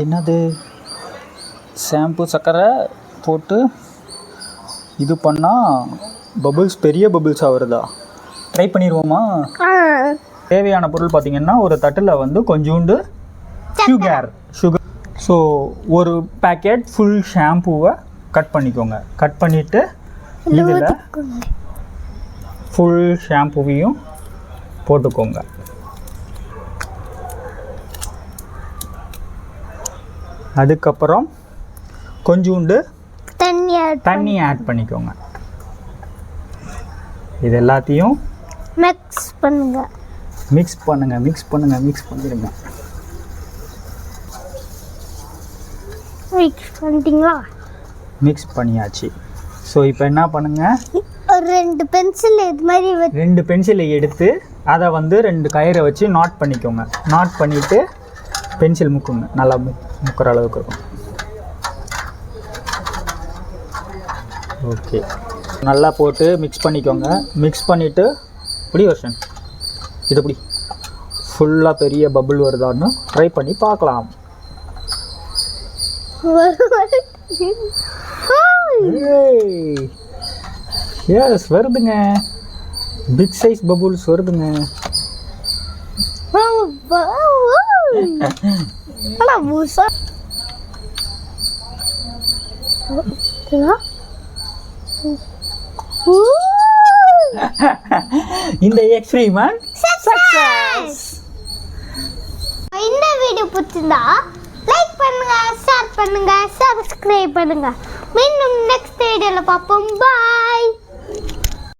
என்னது ஷாம்பு சர்க்கரை போட்டு இது பண்ணால் பபுள்ஸ் பெரிய பபுள்ஸாக வருதா? ட்ரை பண்ணிடுவோமா? தேவையான பொருள் பார்த்திங்கன்னா ஒரு தட்டில் வந்து கொஞ்சோண்டு சுகர். ஸோ ஒரு பேக்கெட் ஃபுல் ஷாம்புவை கட் பண்ணிக்கோங்க. கட் பண்ணிவிட்டு இதில் ஃபுல் ஷாம்புவையும் போட்டுக்கோங்க. அதுக்கப்புறம் கொஞ்சோண்டு தண்ணி ஆட் பண்ணிக்கோங்க. இது எல்லாத்தையும் மிக்ஸ் பண்ணிடுங்க. மிக்ஸ் பண்ணியாச்சு. ஸோ இப்போ என்ன பண்ணுங்க, ரெண்டு பென்சிலை எடுத்து அதை வந்து 2 கயிறை வச்சு நாட் பண்ணிக்கோங்க. நாட் பண்ணிவிட்டு பென்சில் முக்குங்க. நல்லா முக்கிற அளவுக்கு இருக்கும். ஓகே, நல்லா போட்டு மிக்ஸ் பண்ணிக்கோங்க. மிக்ஸ் பண்ணிவிட்டு இப்படி வருஷன் இது இப்படி ஃபுல்லாக பெரிய பபுள் வருதான்னு ட்ரை பண்ணி பார்க்கலாம். எஸ், வருதுங்க. பிக் சைஸ் பபுள்ஸ் வருதுங்க. இந்த எக்ஸ்பெரிமெண்ட் சக்சஸ். இந்த வீடியோ பிடிச்சிருந்தா லைக் பண்ணுங்க, ஷேர் பண்ணுங்க, சப்ஸ்கிரைப் பண்ணுங்க. மீண்டும் நெக்ஸ்ட் வீடியோல பார்ப்போம். பாய்.